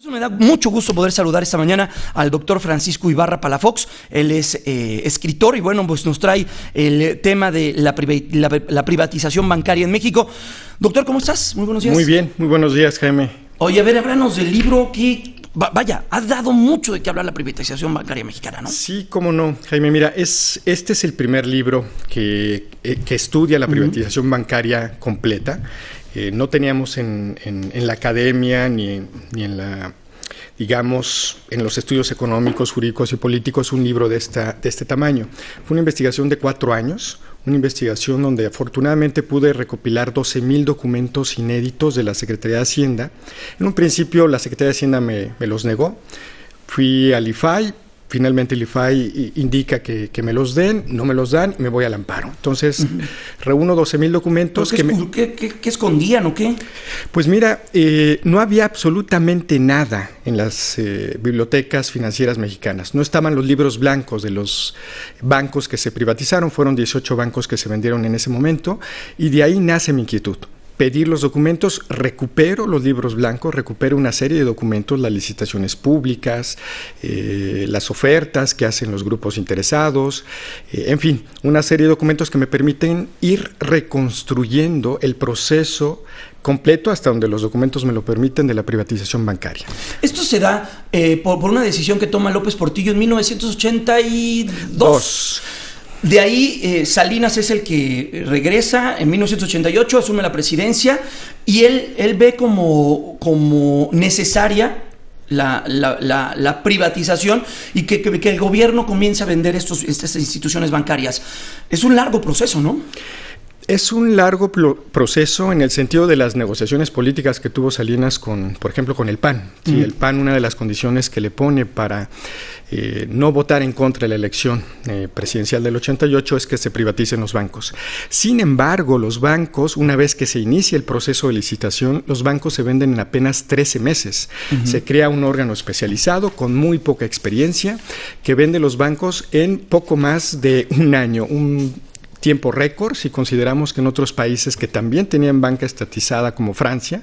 Me da mucho gusto poder saludar esta mañana al doctor Francisco Ibarra Palafox. Él es escritor y bueno, pues nos trae el tema de la privatización bancaria en México. Doctor, ¿cómo estás? Muy buenos días. Muy bien, muy buenos días, Jaime. Oye, a ver, háblanos del libro que, vaya, ha dado mucho de qué hablar la privatización bancaria mexicana, ¿no? Sí, cómo no, Jaime. Mira, este es el primer libro que estudia la privatización bancaria completa. No teníamos en la academia ni en la, digamos, en los estudios económicos, jurídicos y políticos un libro de este tamaño. Fue una investigación de 4 años, una investigación donde afortunadamente pude recopilar 12,000 documentos inéditos de la Secretaría de Hacienda. En un principio la Secretaría de Hacienda me los negó. Fui al IFAI. Finalmente el IFAI indica que me los den, no me los dan y me voy al amparo. Entonces, reúno 12,000 documentos. ¿Qué escondían o qué? Pues mira, no había absolutamente nada en las bibliotecas financieras mexicanas. No estaban los libros blancos de los bancos que se privatizaron. Fueron 18 bancos que se vendieron en ese momento y de ahí nace mi inquietud. Pedir los documentos, recupero los libros blancos, recupero una serie de documentos, las licitaciones públicas, las ofertas que hacen los grupos interesados, en fin, una serie de documentos que me permiten ir reconstruyendo el proceso completo hasta donde los documentos me lo permiten de la privatización bancaria. Esto se da por una decisión que toma López Portillo en 1982. De ahí Salinas es el que regresa en 1988, asume la presidencia y él ve como necesaria la privatización y que el gobierno comience a vender estas instituciones bancarias. Es un largo proceso, ¿no? Es un largo proceso en el sentido de las negociaciones políticas que tuvo Salinas por ejemplo, con el PAN. Sí, el PAN, una de las condiciones que le pone para no votar en contra de la elección presidencial del 88 es que se privaticen los bancos. Sin embargo, los bancos, una vez que se inicia el proceso de licitación, los bancos se venden en apenas 13 meses. Se crea un órgano especializado con muy poca experiencia que vende los bancos en poco más de un año, un tiempo récord, si consideramos que en otros países que también tenían banca estatizada como Francia,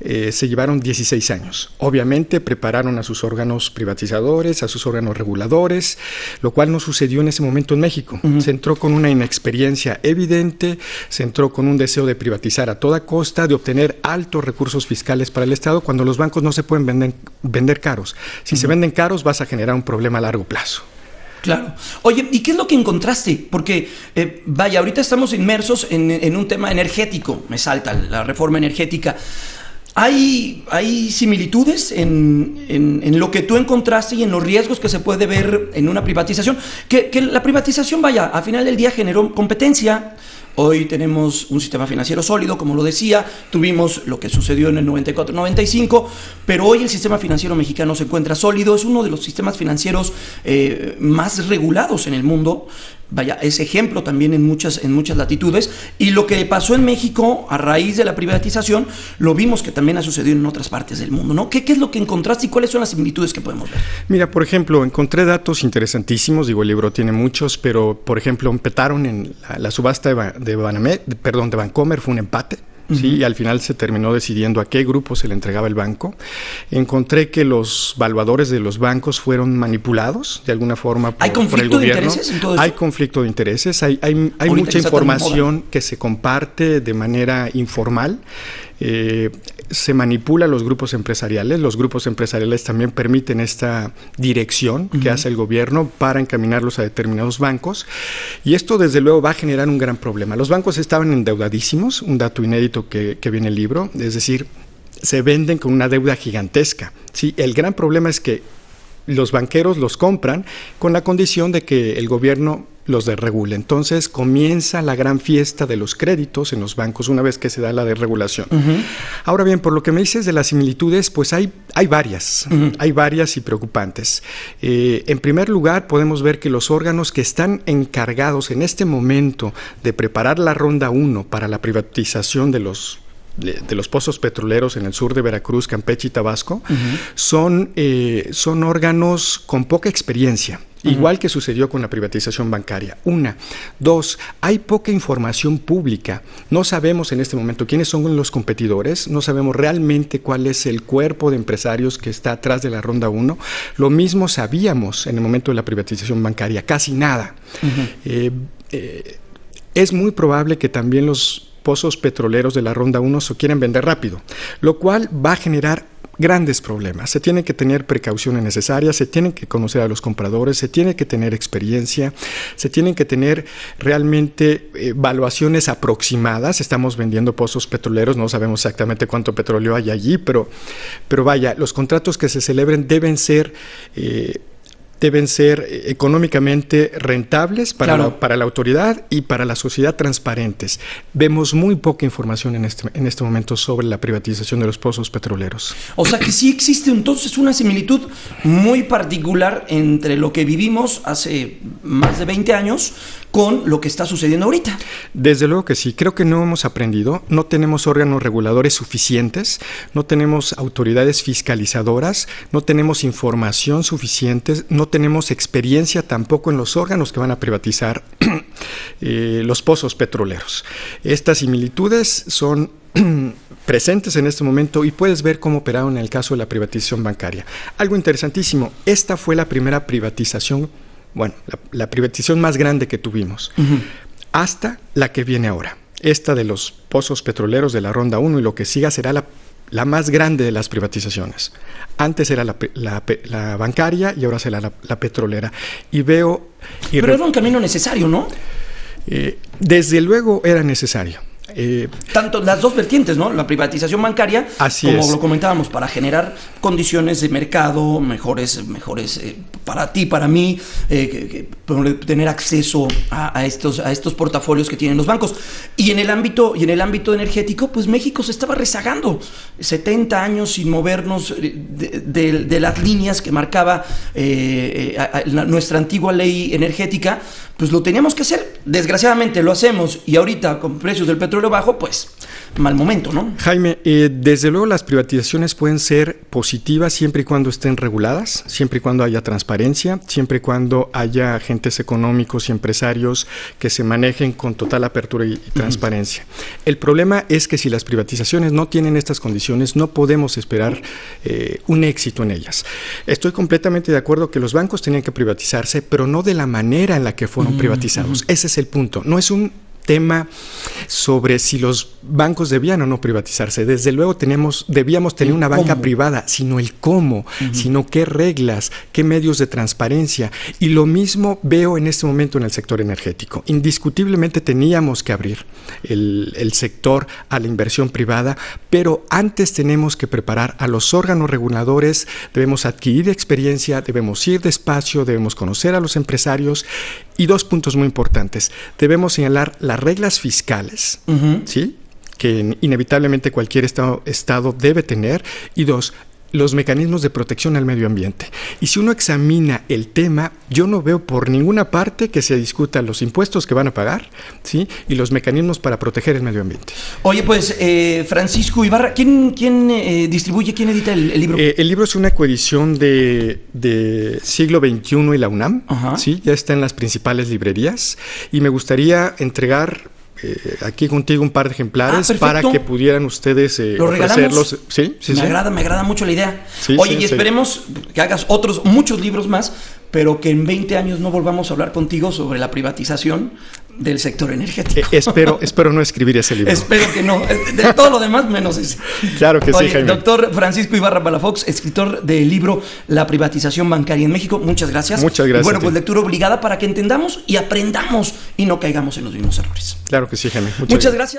se llevaron 16 años. Obviamente prepararon a sus órganos privatizadores, a sus órganos reguladores, lo cual no sucedió en ese momento en México. Se entró con una inexperiencia evidente, se entró con un deseo de privatizar a toda costa, de obtener altos recursos fiscales para el Estado, cuando los bancos no se pueden vender caros. Si se venden caros, vas a generar un problema a largo plazo. Claro. Oye, ¿y qué es lo que encontraste? Porque, vaya, ahorita estamos inmersos en un tema energético, me salta la reforma energética. ¿Hay similitudes en lo que tú encontraste y en los riesgos que se puede ver en una privatización? Que la privatización, vaya, al final del día generó competencia. Hoy tenemos un sistema financiero sólido, como lo decía, tuvimos lo que sucedió en el 94-95, pero hoy el sistema financiero mexicano se encuentra sólido, es uno de los sistemas financieros más regulados en el mundo. Vaya, es ejemplo también en muchas latitudes, y lo que pasó en México a raíz de la privatización lo vimos que también ha sucedido en otras partes del mundo, ¿no? ¿Qué es lo que encontraste y cuáles son las similitudes que podemos ver? Mira, por ejemplo, encontré datos interesantísimos, digo, el libro tiene muchos, pero por ejemplo, empataron en la subasta de Bancomer, fue un empate. Sí, y al final se terminó decidiendo a qué grupo se le entregaba el banco. Encontré que los valuadores de los bancos fueron manipulados de alguna forma por el gobierno. ¿Hay conflicto de intereses en todo eso? Hay conflicto de intereses, hay mucha información que se comparte de manera informal. Se manipula a los grupos empresariales también permiten esta dirección que hace el gobierno para encaminarlos a determinados bancos, y esto desde luego va a generar un gran problema. Los bancos estaban endeudadísimos, un dato inédito que viene en el libro, es decir, se venden con una deuda gigantesca, ¿sí? El gran problema es que los banqueros los compran con la condición de que el gobierno los desregule. Entonces comienza la gran fiesta de los créditos en los bancos una vez que se da la desregulación. Ahora bien, por lo que me dices de las similitudes, pues hay varias, hay varias y preocupantes. En primer lugar, podemos ver que los órganos que están encargados en este momento de preparar la ronda 1 para la privatización de los pozos petroleros en el sur de Veracruz, Campeche y Tabasco, son órganos con poca experiencia. igual que sucedió con la privatización bancaria. Una. Dos, hay poca información pública. No sabemos en este momento quiénes son los competidores, no sabemos realmente cuál es el cuerpo de empresarios que está atrás de la ronda 1. Lo mismo sabíamos en el momento de la privatización bancaria, casi nada. Es muy probable que también los pozos petroleros de la ronda 1 se quieren vender rápido, lo cual va a generar grandes problemas. Se tiene que tener precauciones necesarias, se tienen que conocer a los compradores, se tiene que tener experiencia, se tienen que tener realmente evaluaciones aproximadas. Estamos vendiendo pozos petroleros, no sabemos exactamente cuánto petróleo hay allí, pero vaya, los contratos que se celebren deben ser económicamente rentables para la autoridad y para la sociedad transparentes. Vemos muy poca información en este momento sobre la privatización de los pozos petroleros. O sea que sí existe entonces una similitud muy particular entre lo que vivimos hace más de 20 años con lo que está sucediendo ahorita. Desde luego que sí, creo que no hemos aprendido, no tenemos órganos reguladores suficientes, no tenemos autoridades fiscalizadoras, no tenemos información suficiente, no tenemos experiencia tampoco en los órganos que van a privatizar los pozos petroleros. Estas similitudes son presentes en este momento y puedes ver cómo operaron en el caso de la privatización bancaria. Algo interesantísimo, esta fue la primera privatización, la privatización más grande que tuvimos, hasta la que viene ahora. Esta de los pozos petroleros de la ronda 1 y lo que siga será la más grande de las privatizaciones. Antes era la bancaria y ahora será la petrolera. Pero era un camino necesario, ¿no? Desde luego era necesario. Tanto las dos vertientes, ¿no? La privatización bancaria, como lo comentábamos, para generar condiciones de mercado mejores para ti, para mí, tener acceso a estos portafolios que tienen los bancos. Y en el ámbito energético, pues México se estaba rezagando 70 años sin movernos de las líneas que marcaba nuestra antigua ley energética. Pues lo teníamos que hacer, desgraciadamente lo hacemos, y ahorita con precios del petróleo bajo, pues mal momento, ¿no? Jaime, desde luego las privatizaciones pueden ser positivas siempre y cuando estén reguladas, siempre y cuando haya transparencia, siempre y cuando haya agentes económicos y empresarios que se manejen con total apertura y transparencia. El problema es que si las privatizaciones no tienen estas condiciones, no podemos esperar un éxito en ellas. Estoy completamente de acuerdo que los bancos tenían que privatizarse, pero no de la manera en la que fueron privatizados. Ese es el punto. No es un tema sobre si los bancos debían o no privatizarse. Desde luego debíamos tener una banca privada, sino el cómo, sino qué reglas, qué medios de transparencia. Y lo mismo veo en este momento en el sector energético. Indiscutiblemente teníamos que abrir el sector a la inversión privada, pero antes tenemos que preparar a los órganos reguladores, debemos adquirir experiencia, debemos ir despacio, debemos conocer a los empresarios. Y dos puntos muy importantes. Debemos señalar las reglas fiscales, ¿sí?, que inevitablemente cualquier estado debe tener. Y dos, los mecanismos de protección al medio ambiente. Y si uno examina el tema, yo no veo por ninguna parte que se discutan los impuestos que van a pagar, ¿sí?, y los mecanismos para proteger el medio ambiente. Oye, pues, Francisco Ibarra, ¿quién distribuye, quién edita el libro? El libro es una coedición de Siglo XXI y la UNAM, ¿sí?, ya está en las principales librerías, y me gustaría entregar aquí contigo un par de ejemplares para que pudieran ustedes ofrecerlos. Sí, me agrada mucho la idea. Oye, y esperemos que hagas muchos libros más, pero que en 20 años no volvamos a hablar contigo sobre la privatización del sector energético. Espero no escribir ese libro. Espero que no. De todo lo demás, menos ese. Claro que sí, Jaime. Doctor Francisco Ibarra Palafox, escritor del libro La privatización bancaria en México. Muchas gracias. Muchas gracias. Bueno, pues lectura obligada para que entendamos y aprendamos y no caigamos en los mismos errores. Claro que sí, Jaime. Muchas gracias.